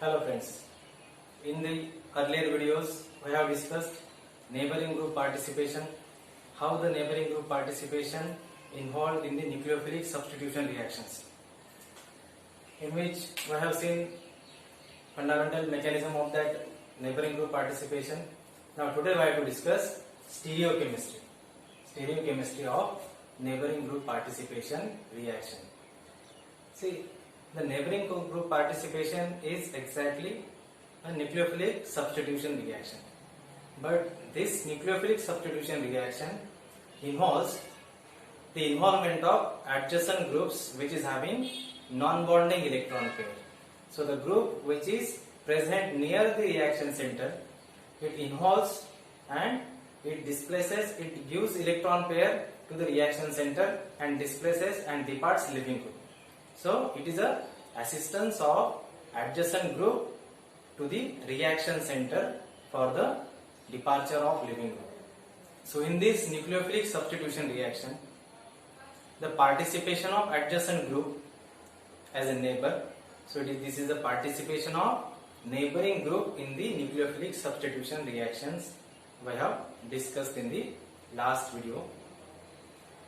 Hello friends, in the earlier videos we have discussed neighboring group participation, how the neighboring group participation involved in the nucleophilic substitution reactions, in which we have seen fundamental mechanism of that neighboring group participation. Now today we have to discuss stereochemistry of neighboring group participation reaction. See, the neighboring group participation is exactly a nucleophilic substitution reaction, but this nucleophilic substitution reaction involves the involvement of adjacent groups which is having non-bonding electron pair. So the group which is present near the reaction center, it involves and it displaces, it gives electron pair to the reaction center and displaces and departs leaving group. So it is a assistance of adjacent group to the reaction center for the departure of leaving group. So in this nucleophilic substitution reaction, the participation of adjacent group as a neighbor. So this is the participation of neighboring group in the nucleophilic substitution reactions we have discussed in the last video.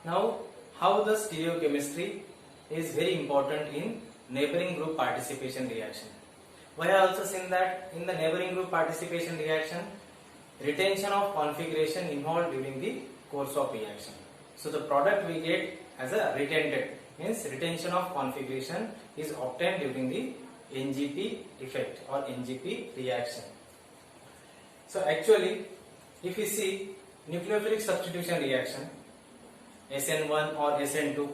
Now, how the stereochemistry is very important in neighboring group participation reaction. We have also seen that in the neighboring group participation reaction, retention of configuration involved during the course of reaction. So the product we get as a retained, means retention of configuration is obtained during the NGP effect or NGP reaction. So actually, if you see nucleophilic substitution reaction, SN1 or SN2,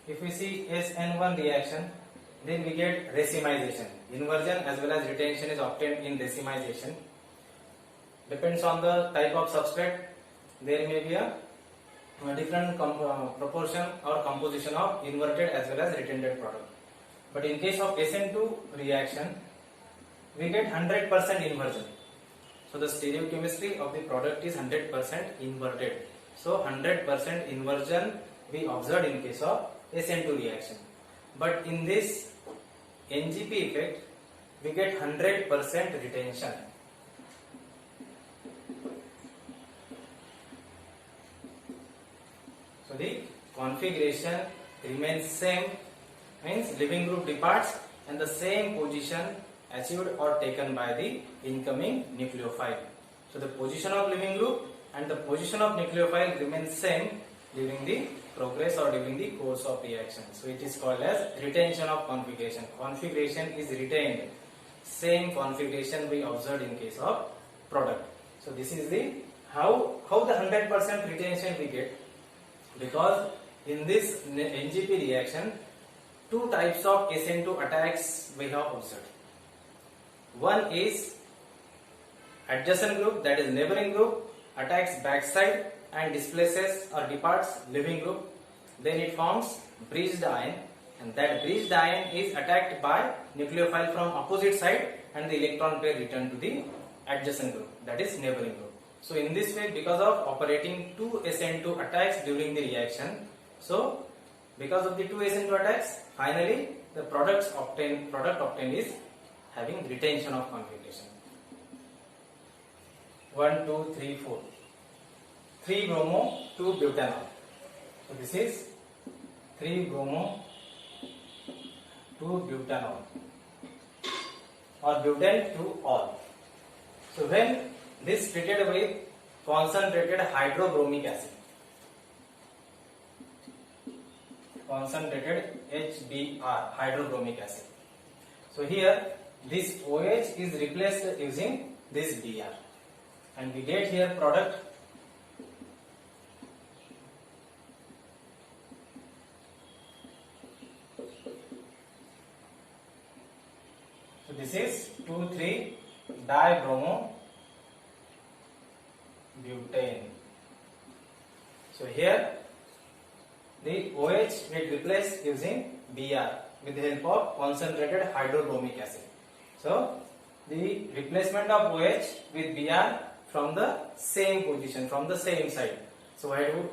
if we see SN1 reaction, then we get racemization. Inversion as well as retention is obtained in racemization. Depends on the type of substrate, there may be a different proportion or composition of inverted as well as retained product. But in case of SN2 reaction, we get 100% inversion. So the stereochemistry of the product is 100% inverted. So 100% inversion we observed in case of SN2 reaction. But in this NGP effect, we get 100% retention. So the configuration remains same, means leaving group departs and the same position achieved or taken by the incoming nucleophile. So the position of leaving group and the position of nucleophile remains same during the progress or during the course of reaction. So it is called as retention of configuration. Configuration is retained. Same configuration we observed in case of product. So this is the how the 100% retention we get, because in this NGP reaction, two types of SN2 attacks we have observed. One is adjacent group, that is neighboring group, attacks backside and displaces or departs leaving group. Then it forms breached ion, and that breached ion is attacked by nucleophile from opposite side and the electron pair returned to the adjacent group, that is neighboring group. So in this way, because of operating two SN2 attacks during the reaction, so because of the two SN2 attacks, finally the product obtained is having retention of configuration. 1, 2, 3, 4. 3 bromo, 2 butanol. So this is 3 bromo, 2 butanol or butane to all. So when this treated with concentrated hydrobromic acid, concentrated HBr, hydrobromic acid. So here this OH is replaced using this Br, and we get here product. So this is 2,3 dibromo butane. So here the OH get replaced using Br with the help of concentrated hydrobromic acid. So the replacement of OH with Br from the same position, from the same side. So I do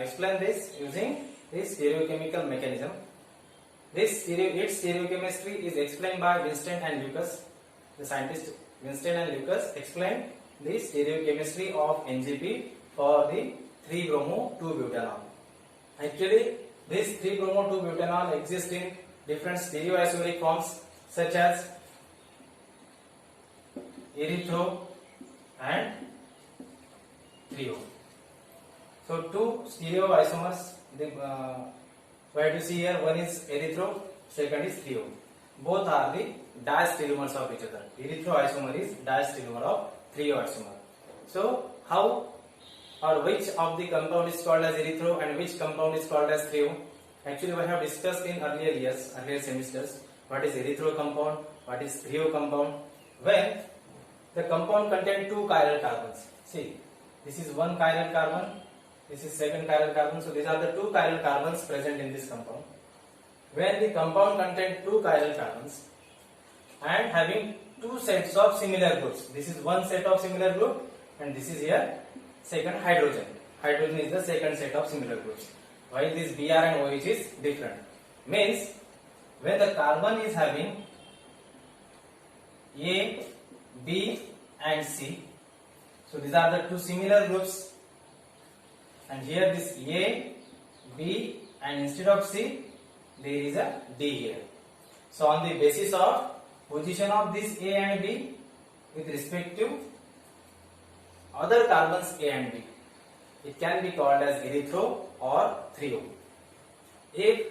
explain this using this stereochemical mechanism. Its stereochemistry is explained by Winston and Lucas. The scientists Winston and Lucas explained the stereochemistry of NGP for the 3-bromo-2-butanol. Actually, this 3-bromo-2-butanol exists in different stereoisomeric forms such as erythro and 3O. So two stereoisomers, where do you see here? One is erythro, second is 3O. Both are the diastereomers of each other. Erythro isomer is diastereomer of 3O isomer. So how or which of the compound is called as erythro and which compound is called as 3O? Actually, we have discussed in earlier semesters, what is erythro compound, what is 3O compound. When the compound contains two chiral carbons. See, this is one chiral carbon, this is second chiral carbon. So these are the two chiral carbons present in this compound. When the compound contains two chiral carbons and having two sets of similar groups, this is one set of similar group and this is here second hydrogen. Hydrogen is the second set of similar groups. While this Br and OH is different. Means when the carbon is having A, B and C, so these are the two similar groups, and here this A, B and instead of C there is a D here. So on the basis of position of this A and B with respect to other carbons A and B, it can be called as erythro or 3O. If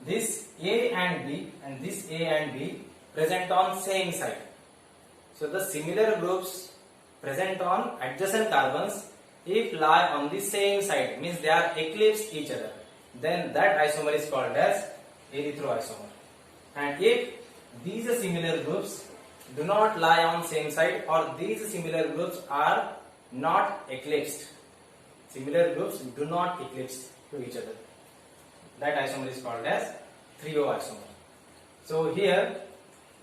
this A and B and this A and B present on same side, so the similar groups present on adjacent carbons, if lie on the same side, means they are eclipsed each other, then that isomer is called as erythro isomer. And if these similar groups do not lie on same side or these similar groups are not eclipsed, similar groups do not eclipse to each other, that isomer is called as 3O isomer. So here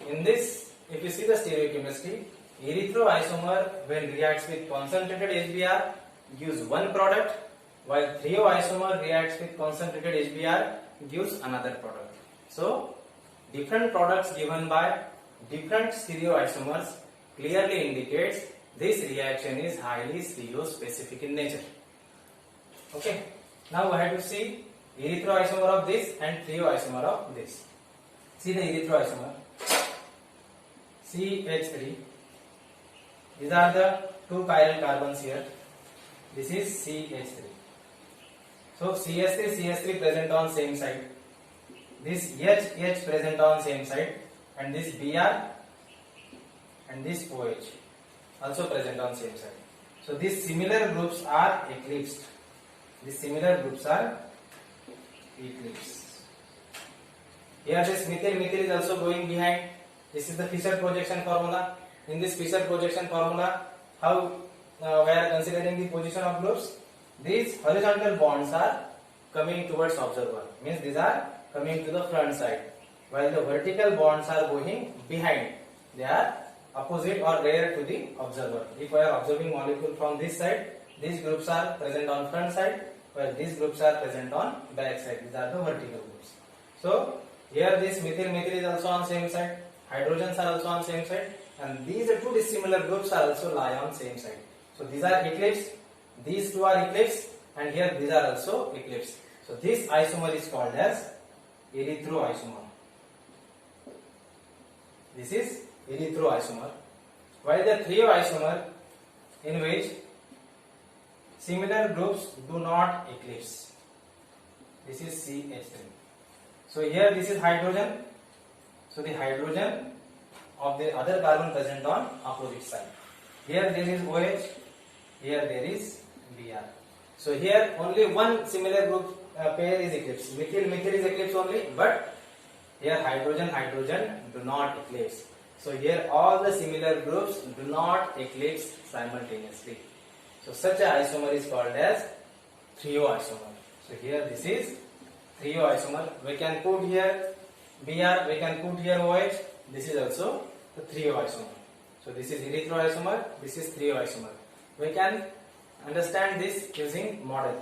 in this, if you see the stereochemistry, erythro isomer when reacts with concentrated HBr gives one product, while 3O isomer reacts with concentrated HBr gives another product. So different products given by different stereoisomers clearly indicates this reaction is highly stereospecific in nature. Okay, now we have to see erythro isomer of this and 3O isomer of this. See the erythro isomer CH3. These are the two chiral carbons here. This is CH3. So CH3 present on same side. This H present on same side, and this Br and this OH also present on same side. So these similar groups are eclipsed. These similar groups are eclipsed. Here this methyl is also going behind. This is the Fischer projection formula. In this Fischer projection formula, how we are considering the position of groups? These horizontal bonds are coming towards observer, means these are coming to the front side, while the vertical bonds are going behind. They are opposite or rear to the observer. If we are observing molecule from this side, these groups are present on front side, while these groups are present on back side. These are the vertical groups. So here this methyl is also on same side, hydrogens are also on same side, and these two dissimilar groups are also lie on same side. So these are eclipsed, these two are eclipsed, and here these are also eclipsed. So this isomer is called as erythro isomer. This is erythro isomer. While the 3O isomer, in which similar groups do not eclipse. This is CH3. So here this is hydrogen. So the hydrogen of the other carbon present on opposite side. Here there is OH, here there is Br. So here only one similar group pair is eclipsed. Methyl is eclipsed only, but here hydrogen do not eclipse. So here all the similar groups do not eclipse simultaneously. So such a isomer is called as 3O isomer. So here this is 3O isomer. We can put here Br, we can put here OH. This is also the 3O isomer. So this is erythro isomer, this is 3O isomer. We can understand this using model,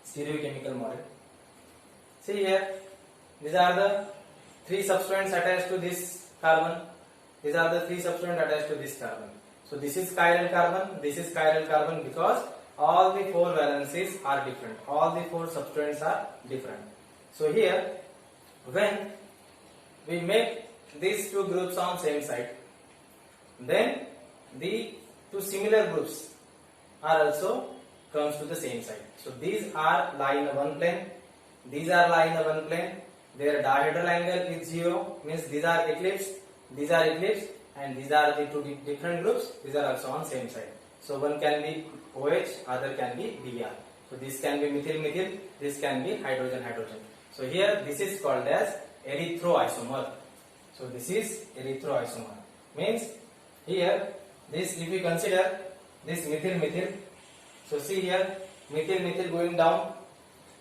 stereochemical model. See here, these are the three substituents attached to this carbon. These are the three substituents attached to this carbon. So this is chiral carbon, this is chiral carbon because all the four valencies are different. All the four substituents are different. So here, when we make these two groups on same side, then the two similar groups are also comes to the same side. So these are lie in one plane, these are lie in one plane. Their dihedral angle is 0, means these are eclipsed, and these are the two different groups. These are also on same side. So one can be OH, other can be Br. So this can be methyl methyl, this can be hydrogen hydrogen. So here this is called as erythroisomer. So this is erythroisomer. Means here this, if we consider this methyl methyl, so see here methyl methyl going down,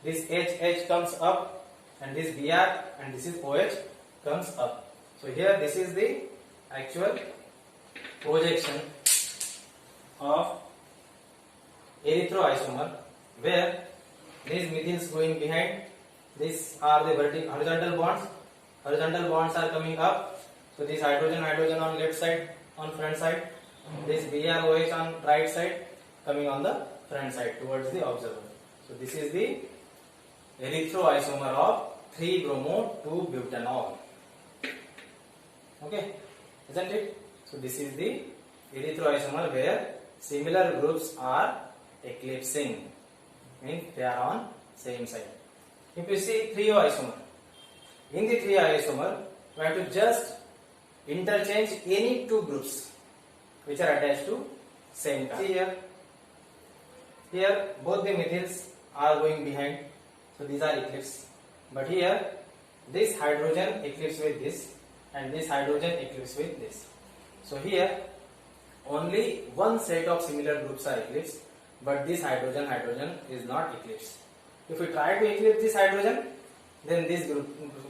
this H comes up, and this Br and this is OH comes up. So here this is the actual projection of erythroisomer, where these methyls going behind, these are the horizontal bonds. Horizontal bonds are coming up. So this hydrogen hydrogen on left side, on front side, this Br OH on right side, coming on the front side towards the observer. So this is the erythroisomer of 3-bromo-2-butanol. Okay, isn't it? So this is the erythroisomer where similar groups are eclipsing, means they are on same side. If you see 3O-isomer, in the 3O-isomer we have to just interchange any two groups which are attached to same carbon. See here both the methyls are going behind, so these are eclipsed. But here this hydrogen eclipses with this, and this hydrogen eclipses with this. So here only one set of similar groups are eclipsed, but this hydrogen is not eclipsed. If we try to eclipse this hydrogen, then these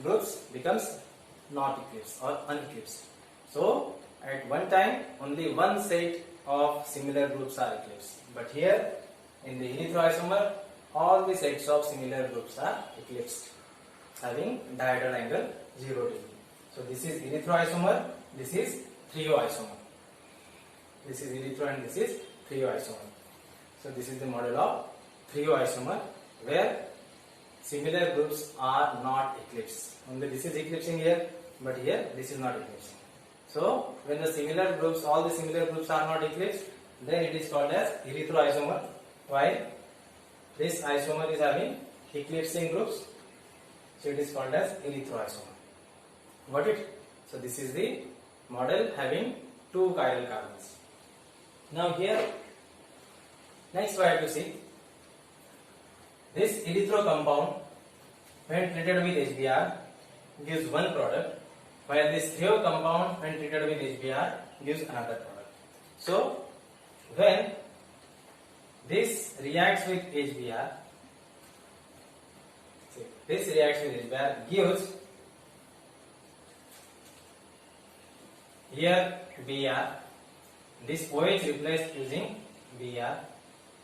groups becomes not eclipsed or uneclipsed. So at one time only one set of similar groups are eclipsed, but here in the erythroisomer all the sets of similar groups are eclipsed, having dihedral angle 0 degree. So this is erythroisomer, this is 3O-isomer. This is erythro and this is 3O-isomer. So this is the model of 3O-isomer where similar groups are not eclipsed. Only this is eclipsing here, but here this is not eclipsing. So when the similar groups, all the similar groups are not eclipsed, then it is called as erythroisomer, while this isomer is having eclipsing groups, so it is called as erythroisomer. Got it? So this is the model having two chiral carbons. Now here, next we have to see this erythro compound when treated with HBr gives one product, while this 3O compound when treated with HBr gives another product. So when this reacts with HBr, gives here Br, this OH replaced using Br.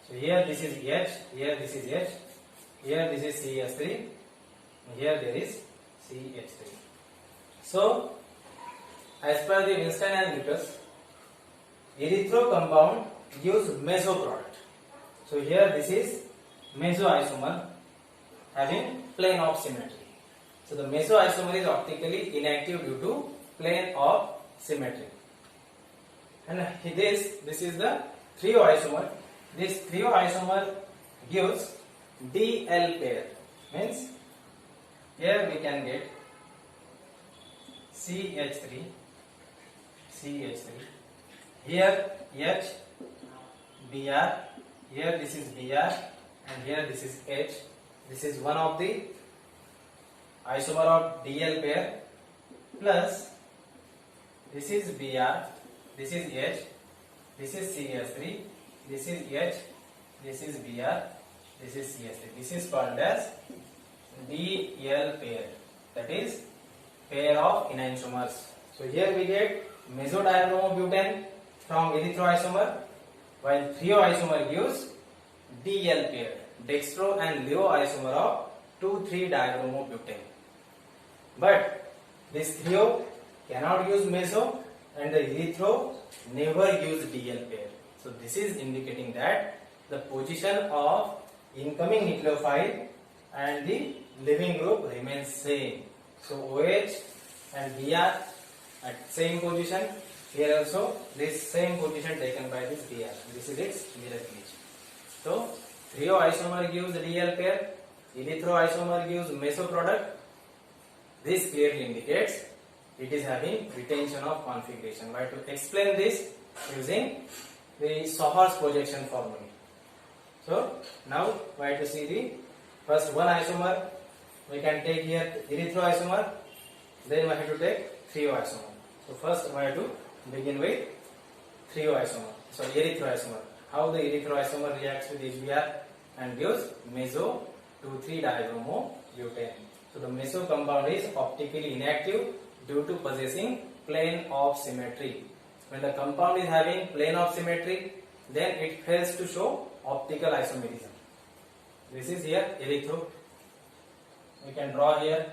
So here this is H, here this is H, here this is CH3, here there is CH3. So as per the Winston and Lucas, erythro compound gives meso product. So here this is mesoisomer having plane of symmetry. So the mesoisomer is optically inactive due to plane of symmetry. And this is the 3O-isomer. This 3O-isomer gives DL pair. Means here we can get CH3, here H, Br, here this is Br, and here this is H. This is one of the isomer of DL pair, plus this is Br, this is H, this is CH3, this is H, this is Br, this is CH3. This is called as DL pair, that is pair of enantiomers. So here we get mesodiabromobutane from erythroisomer, while 3O-isomer gives DL pair, dextro and leo isomer of 2,3-dibromobutane. But this 3O cannot use meso and the erythro never use DL pair. So this is indicating that the position of incoming nucleophile and the leaving group remains same. So OH and Br at same position. Here also this same position taken by this Br. This is its mirror image. So trio isomer gives DL pair, erythro isomer gives meso product. This clearly indicates it is having retention of configuration. We have to explain this using the Sohor's projection formula. So now we have to see the first one isomer. We can take here erythro isomer, then we have to take trio isomer. So first we have to begin with trio isomer. So erythro isomer. How the erythro isomer reacts with HBr and gives meso 2,3-dibromo-butane. So the meso compound is optically inactive due to possessing plane of symmetry. When the compound is having plane of symmetry, then it fails to show optical isomerism. This is here erythro. We can draw here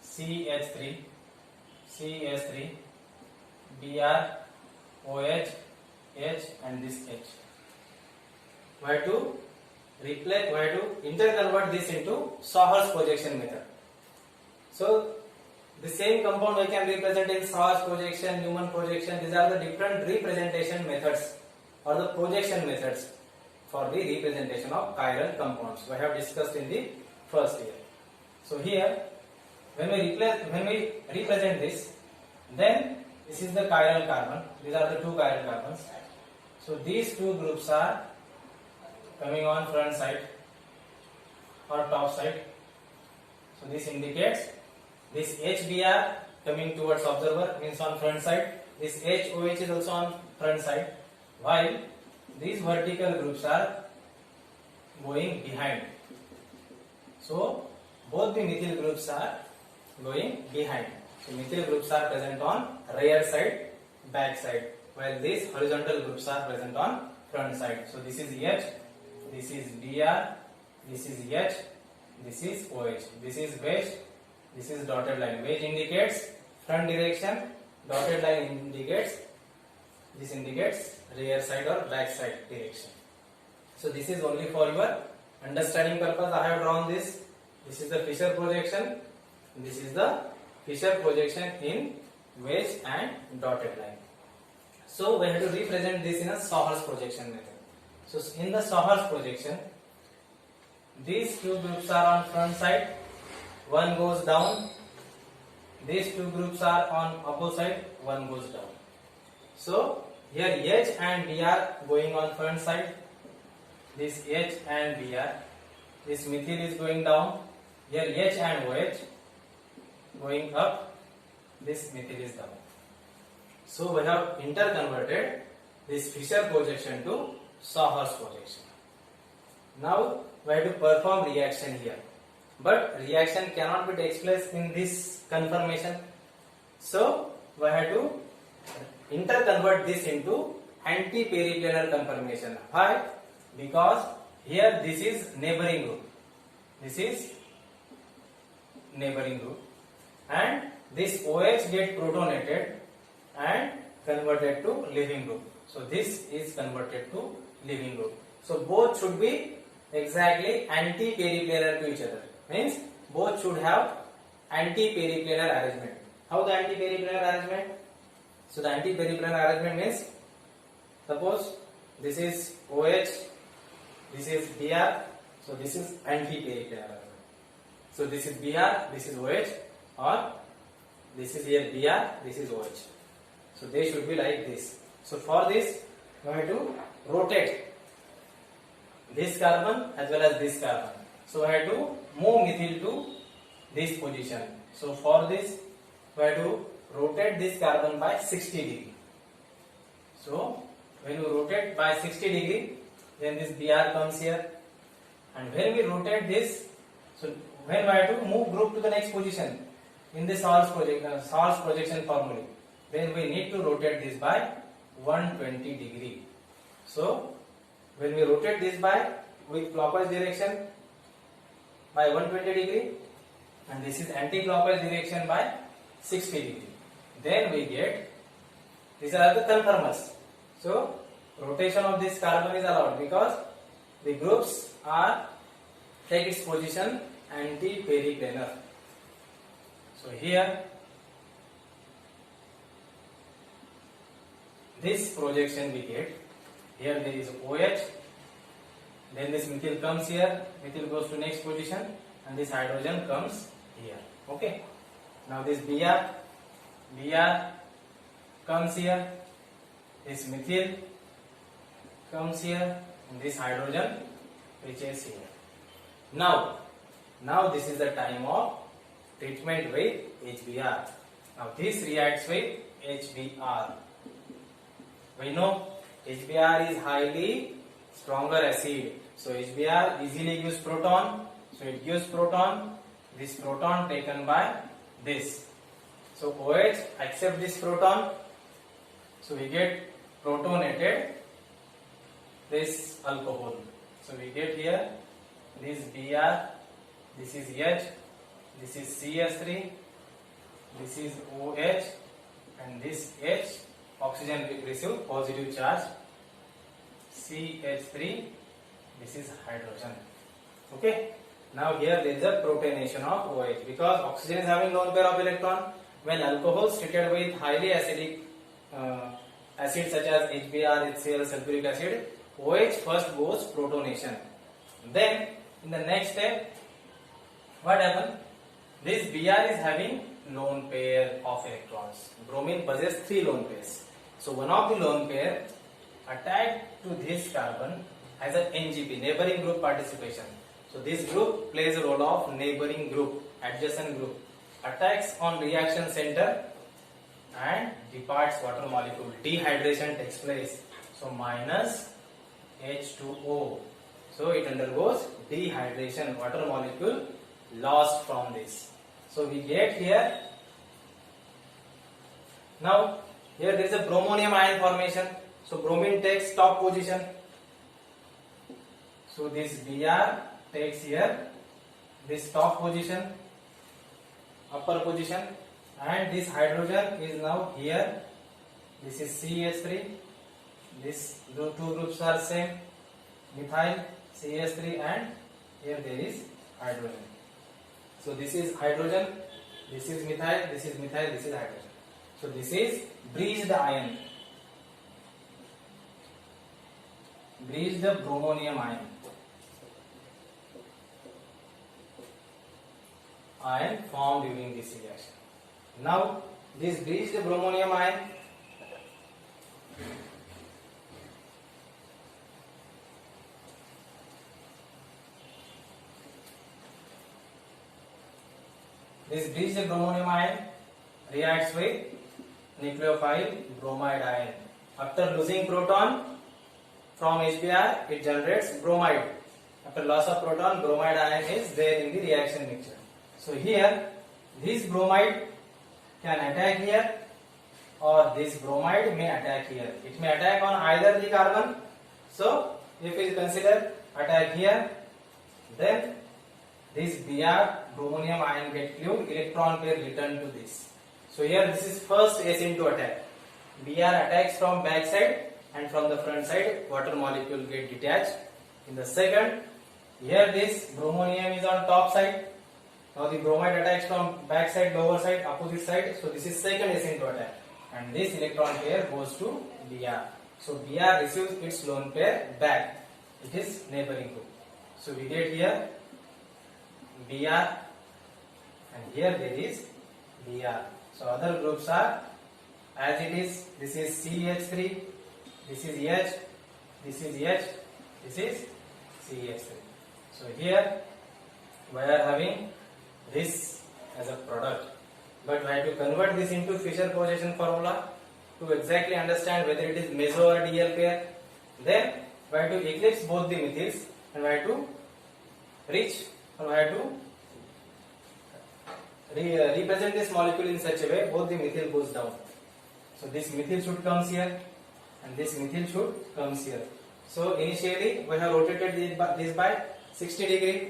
CH3, Br, OH, H and this H. We have to interconvert this into Sohor's projection method. So the same compound we can represent in Sohor's projection, Newman projection. These are the different representation methods or the projection methods for the representation of chiral compounds. We have discussed in the first year. So here, when we represent this, then this is the chiral carbon. These are the two chiral carbons. So these two groups are coming on front side or top side. So this indicates this HBr coming towards observer, means on front side. This HOH is also on front side, while these vertical groups are going behind. So both the methyl groups are going behind. So methyl groups are present on rear side, back side, while these horizontal groups are present on front side. So this is H, this is Br, this is H, this is OH, this is wedge, this is dotted line. Wedge indicates front direction, dotted line indicates rear side or back side direction. So this is only for your understanding purpose. I have drawn this. This is the Fischer projection. This is the Fischer projection in wedge and dotted line. So we have to represent this in a Sohor's projection method. So in the Sohor's projection, these two groups are on front side, one goes down. These two groups are on opposite, one goes down. So here H and Br going on front side, this H and Br, this methyl is going down, here H and OH going up, this methyl is down. So we have interconverted this Fischer projection to Sohor's projection. Now we have to perform reaction here, but reaction cannot be takes place in this conformation. So we have to interconvert this into anti-periplanar conformation. Why? Because here this is neighboring group. This is neighboring group, and this OH get protonated and converted to leaving group. So this is converted to leaving group. So both should be exactly anti-periplanar to each other. Means both should have anti-periplanar arrangement. How the anti-periplanar arrangement? So the anti-periplanar arrangement means, suppose this is OH, this is Br, so this is anti-periplanar arrangement. So this is Br, this is OH, or this is here Br, this is OH. So they should be like this. So for this, we have to rotate this carbon as well as this carbon. So we have to move methyl to this position. So for this, we have to rotate this carbon by 60 degree. So when we rotate by 60 degree, then this Br comes here, and when we rotate this, so when we have to move group to the next position in the Sohor's projection formula, then we need to rotate this by 120 degree. So when we rotate this by with clockwise direction by 120 degree, and this is anti-clockwise direction by 60 degree, then we get These are the conformers. So rotation of this carbon is allowed because the groups are take its position anti-periplanar. So here this projection we get. Here there is OH, then this methyl comes here, methyl goes to next position, and this hydrogen comes here. Okay. Now this Br comes here, this methyl comes here, and this hydrogen reaches here. Now this is the time of treatment with HBr. Now this reacts with HBr. We know HBr is highly stronger acid. So HBr easily gives proton. So it gives proton. This proton taken by this. So OH accept this proton. So we get protonated this alcohol. So we get here this Br, this is H, this is CS3, this is OH, and this H, oxygen receive positive charge, CH3, this is hydrogen. Okay. Now here there is a protonation of OH because oxygen is having lone pair of electron. When alcohols treated with highly acidic acids such as HBr, HCl, sulfuric acid, OH first goes protonation. Then in the next step, what happens? This Br is having lone pair of electrons. Bromine possesses 3 lone pairs. So one of the lone pair attached to this carbon has an NGP, neighboring group participation. So this group plays a role of neighboring group, adjacent group, attacks on reaction center and departs water molecule. Dehydration takes place. So minus H2O. So it undergoes dehydration, water molecule lost from this. So we get here. Now here there is a bromonium ion formation. So bromine takes top position. So this Br takes here this top position, upper position, and this hydrogen is now here. This is CH3. These two groups are same, methyl, CH3, and here there is hydrogen. So this is hydrogen, this is methyl, this is methyl, this is hydrogen. So this is breached ion, breached bromonium ion formed during this reaction. Now this breached bromonium ion reacts with nucleophile bromide ion. After losing proton from HBr, it generates bromide. After loss of proton, bromide ion is there in the reaction mixture. So here, this bromide can attack here, or this bromide may attack here. It may attack on either the carbon. So if we consider attack here, then this Br bromonium ion get cleaved, electron pair return to this. So here this is first SN to attack. Br attacks from back side, and from the front side water molecule get detached. In the second, here this bromonium is on top side. Now the bromide attacks from back side, lower side, opposite side. So this is second SN to attack, and this electron pair goes to Br. So Br receives its lone pair back. It is neighboring group. So we get here Br, and here there is Br. So other groups are as it is. This is CH3, this is H, this is H, this is CH3. So here we are having this as a product, but we have to convert this into Fischer-Projection formula to exactly understand whether it is meso or DL pair. Then we have to eclipse both the methyls, and we have to reach, or we have to represent this molecule in such a way both the methyl goes down. So this methyl should comes here, and this methyl should comes here. So initially we have rotated this by 60 degree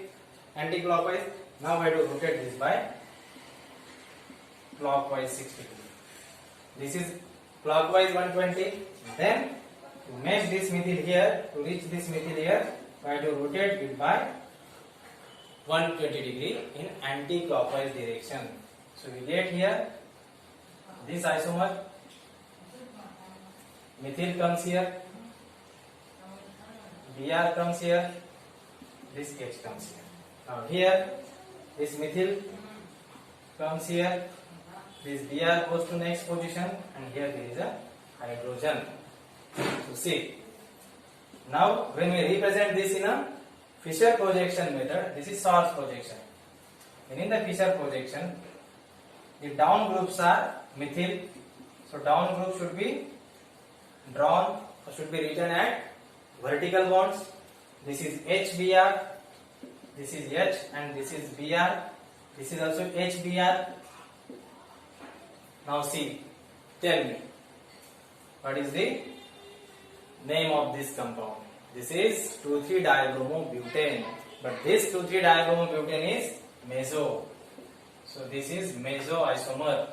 anti-clockwise. Now we have to rotate this by clockwise 60 degree. This is clockwise 120. Then to make this methyl here, to reach this methyl here, we have to rotate it by 120 degree in anti-clockwise direction. So we get here this isomer, methyl comes here, Br comes here, this H comes here. Now here this methyl comes here, this Br goes to next position, and here there is a hydrogen. So see, now when we represent this in a Fischer projection method, this is source projection. And in the Fischer projection, the down groups are methyl. So down group should be drawn or should be written at vertical bonds. This is HBr, this is H, and this is Br. This is also HBr. Now see, tell me, what is the name of this compound? This is 2,3-dibromobutane, but this 2,3-dibromobutane is meso. So this is meso isomer.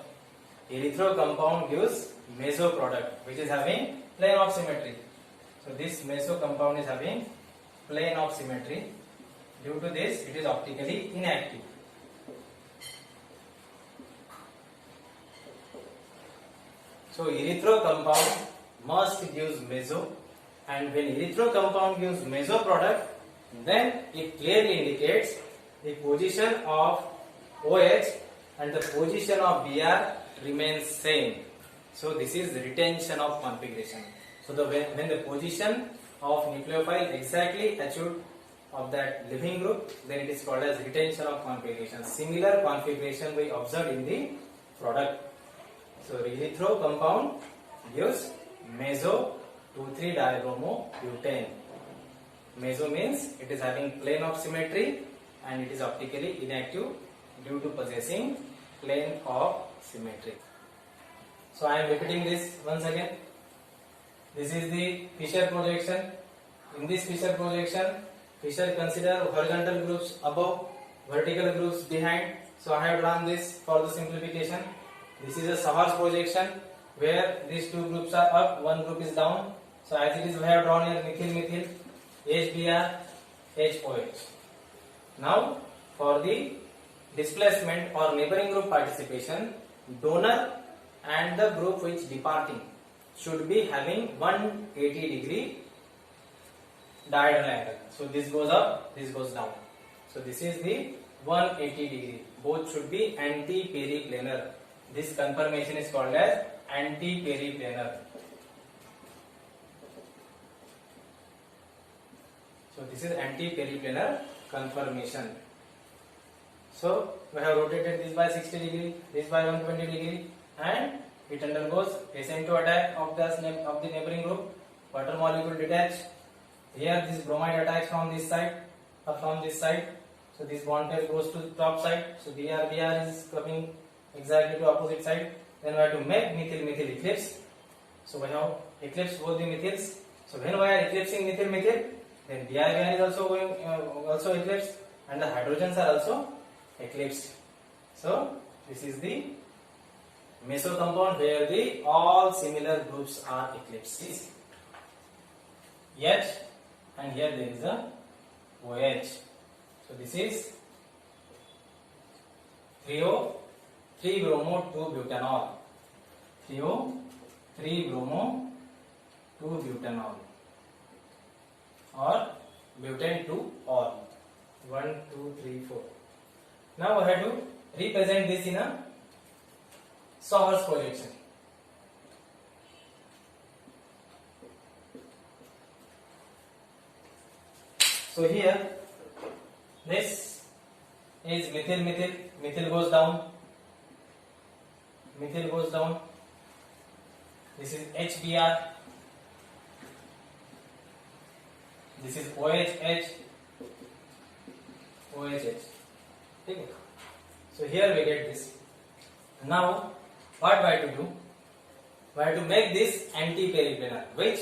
Erythro compound gives meso product, which is having plane of symmetry. So this meso compound is having plane of symmetry. Due to this, it is optically inactive. So erythro compound must gives meso, and when erythro compound gives meso product, then it clearly indicates the position of OH and the position of Br remains same. So this is retention of configuration. So when the position of nucleophile exactly achieved of that living group, then it is called as retention of configuration. Similar configuration we observed in the product. So erythro compound gives meso 2,3-dibromobutane. Meso means it is having plane of symmetry and it is optically inactive due to possessing plane of symmetry. So I am repeating this once again. This is the Fischer projection. In this Fischer projection, Fischer consider horizontal groups above, vertical groups behind. So I have drawn this for the simplification. This is a Savar's projection where these two groups are up, one group is down. So as it is, we have drawn here methyl, HBr, HOH. Now for the displacement or neighboring group participation, donor and the group which departing should be having 180 degree diagonal angle. So this goes up, this goes down. So this is the 180 degree. Both should be anti-periplanar. This conformation is called as anti-periplanar. So this is anti-periplanar conformation. So we have rotated this by 60 degree, this by 120 degree, and it undergoes SN2 attack of the neighboring group. Water molecule detach. Here this bromide attacks from this side or from this side. So this bond pair goes to the top side. So Br is coming exactly to opposite side. Then we have to make methyl eclipse. So we have eclipsed both the methyls. So when we are eclipsing methyl, then Br is also going also eclipsed, and the hydrogens are also eclipsed. So this is the meso compound where the all similar groups are eclipsed. H, and here there is a OH. So this is 3-bromo-2-butanol. 3-bromo-2-butanol, or butane 2 all. 1, 2, 3, 4. Now we have to represent this in a Savar's projection. So here this is methyl goes down, this is HBr, this is OHH, okay. So here we get this. Now what we have to do? We have to make this anti-periplanar, which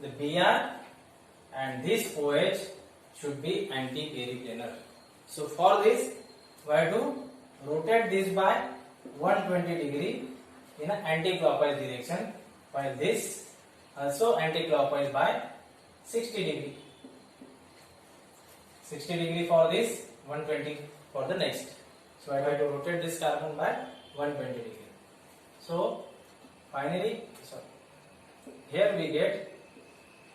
the Br and this OH should be anti-periplanar. So for this we have to rotate this by 120 degree in an anti-clockwise direction, while this also anti-clockwise by 60 degree. 60 degree for this, 120 for the next. So I try to rotate this carbon by 120 degree. So finally, here we get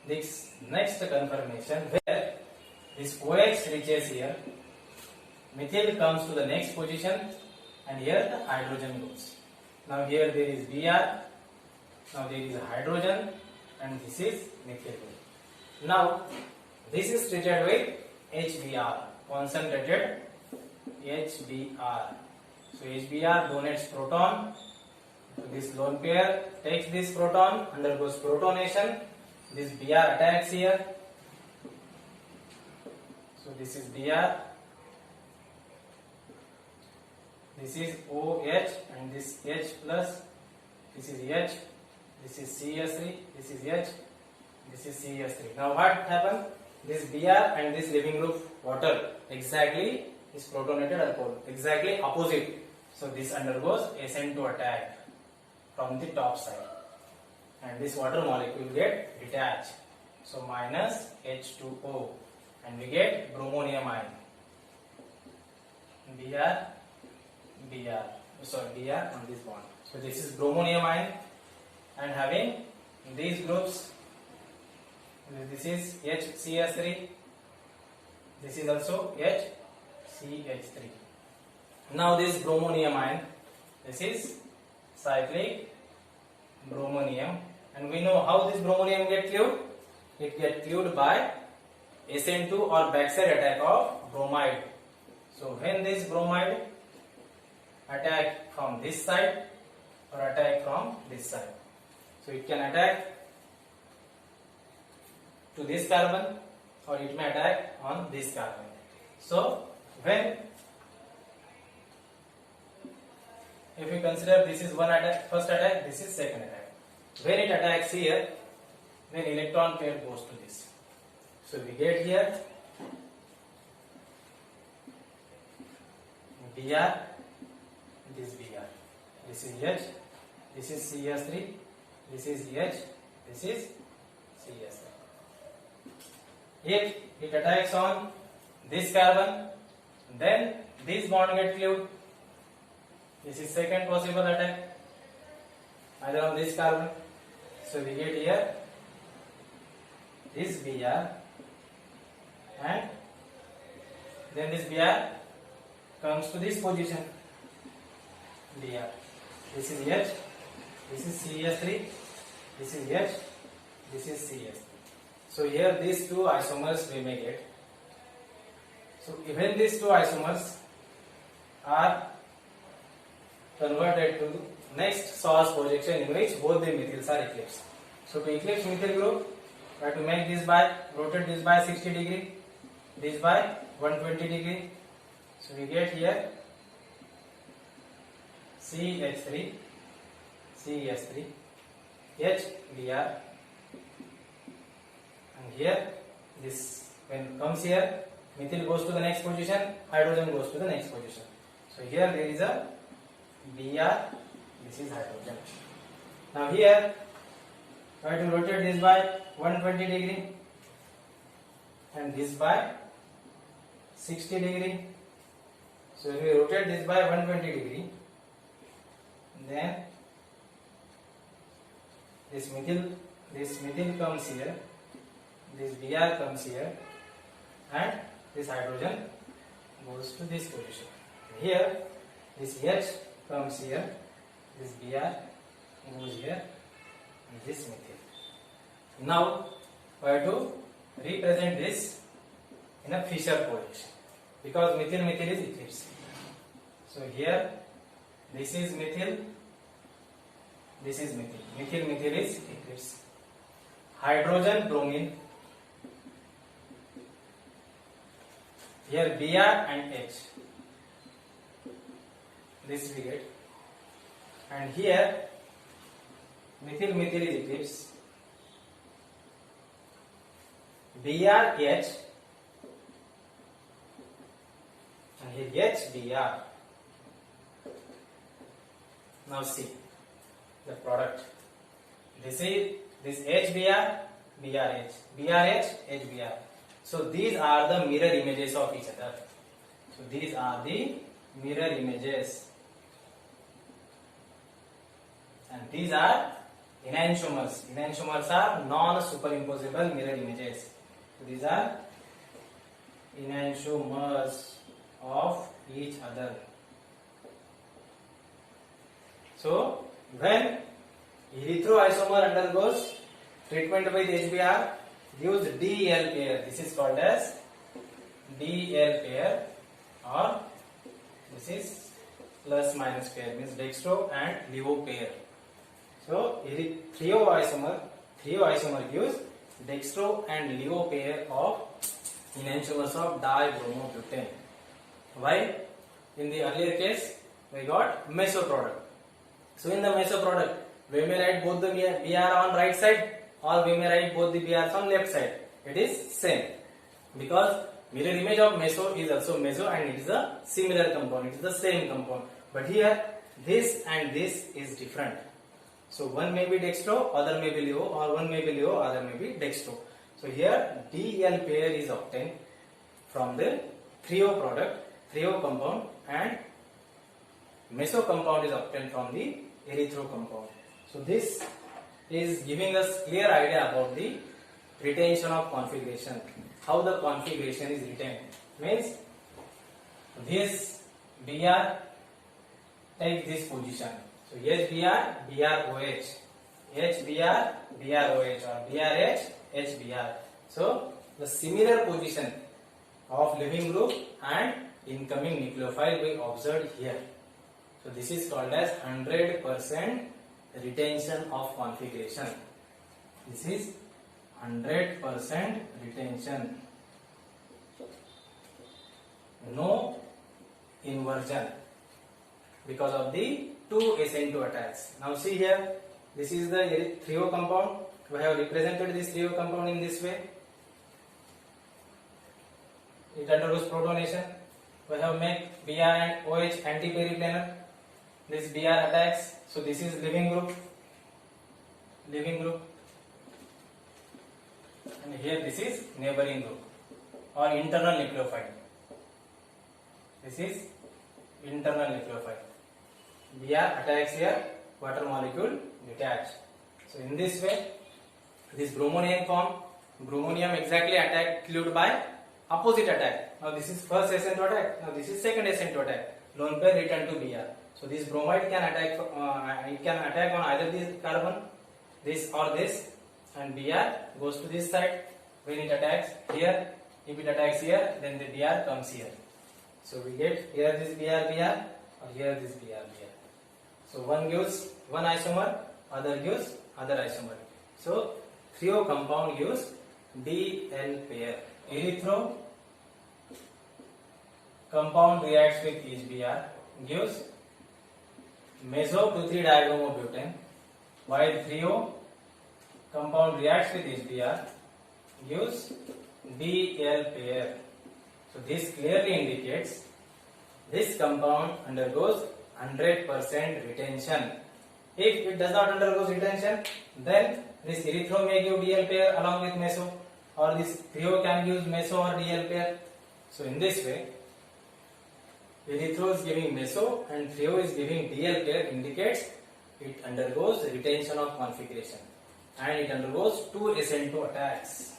this next confirmation where this OH reaches here, methyl comes to the next position, and here the hydrogen goes. Now here there is Br, now there is a hydrogen, and this is methyl group. Now this is treated with HBr, concentrated HBr. So HBr donates proton. So this lone pair takes this proton, undergoes protonation. This Br attacks here. So this is Br. This is OH and this H plus. This is H. This is CS3. This is H. This is CS3. Now what happened? This Br and this leaving group water exactly is protonated alcohol, exactly opposite. So this undergoes SN2 attack from the top side, and this water molecule get detached. So minus H2O, and we get bromonium ion. Br on this bond. So this is bromonium ion, and having these groups. This is HCS3. This is also HCH3. Now this bromonium ion, this is cyclic bromonium, and we know how this bromonium get cleaved. It get cleaved by SN2 or backside attack of bromide. So when this bromide attack from this side or attack from this side, so it can attack to this carbon or it may attack on this carbon. So when, if we consider this is one attack, first attack, this is second attack. When it attacks here, then electron pair goes to this. So we get here Br, this Br, this is H, this is CS3, this is H, this is CS3. If it attacks on this carbon, then this bond get cleaved. This is second possible attack, either on this carbon. So we get here this Br, and then this Br comes to this position. Br. This is H, this is CS3, this is H, this is CS3. So here these two isomers we may get. So when these two isomers are converted to next source projection in which both the methyls are eclipsed. So to eclipse methyl group, we have to make this by, rotate this by 60 degree, this by 120 degree. So we get here CH3, CH3, HBr, and here this, when it comes here, methyl goes to the next position, hydrogen goes to the next position. So here there is a Br, this is hydrogen. Now here try to rotate this by 120 degree and this by 60 degree. So if we rotate this by 120 degree, then this methyl comes here, this Br comes here, and this hydrogen goes to this position. Here this H comes here, this Br goes here, and this methyl. Now we have to represent this in a Fischer position because methyl is eclipsed. So here this is methyl, this is methyl. Methyl is eclipsed. Hydrogen bromine. Here Br and H. This we get. And here methyl is eclipsed. BrH and here HBr. Now see, the product. This is this HBr, BRH, BRH, HBr. So these are the mirror images of each other. So these are the mirror images, and these are enantiomers. Enantiomers are non-superimposable mirror images. So these are enantiomers of each other. So when erythroisomer undergoes treatment with HBr, gives DL pair. This is called as DL pair, or this is plus minus pair, means dextro and levo pair. So threoisomer gives dextro and levo pair of enantiomers of dibromobutane. While in the earlier case we got meso product. So in the meso product, we may write both the Br on right side, or we may write both the Brs on left side. It is same, because mirror image of meso is also meso, and it is a similar compound. It is the same compound. But here this and this is different. So one may be dextro, other may be levo, or one may be levo, other may be dextro. So here DL pair is obtained from the threo product, threo compound, and meso compound is obtained from the erythro compound. So this is giving us clear idea about the retention of configuration. How the configuration is retained means this Br take this position. So HBr, BrOH, HBr, BrOH, or BrH, HBr. So the similar position of leaving group and incoming nucleophile we observed here. So this is called as 100% retention of configuration. This is 100% retention. No inversion because of the two SN2 attacks. Now see here, this is the threo compound. We have represented this threo compound in this way. It undergoes protonation. We have made Br and OH anti-periplanar. This Br attacks. So this is leaving group, and here this is neighboring group or internal nucleophile. This is internal nucleophile. Br attacks here, water molecule detached. So in this way, this bromonium form, bromonium exactly attacked, killed by opposite attack. Now this is first SN2 attack. Now this is second SN2 attack. Lone pair return to Br. So this bromide can attack. It can attack on either this carbon, this or this, and Br goes to this side. When it attacks here, if it attacks here, then the Br comes here. So we get here this Br, or here this Br. So one gives one isomer, other gives other isomer. So threo compound gives DL pair. Erythro compound reacts with HBr, gives meso 2,3-dibromobutane, while threo compound reacts with HBr, gives DL pair. So this clearly indicates this compound undergoes 100% retention. If it does not undergo retention, then this erythro may give DL pair along with meso, or this threo can give meso or DL pair. So in this way, erythro is giving meso and threo is giving DL pair, indicates it undergoes retention of configuration, and it undergoes two SN2 attacks.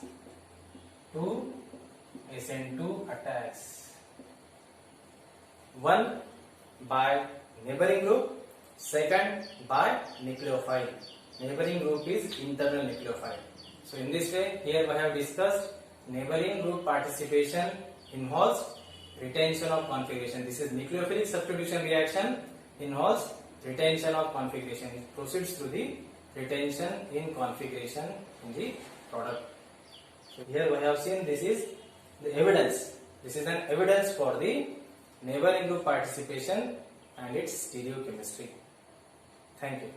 Two SN2 attacks. One by neighboring group, second by nucleophile. Neighboring group is internal nucleophile. So in this way, here we have discussed neighboring group participation involves retention of configuration. This is nucleophilic substitution reaction involves retention of configuration. It proceeds through the retention in configuration in the product. So here we have seen this is the evidence. This is an evidence for the neighboring group participation and its stereochemistry. Thank you.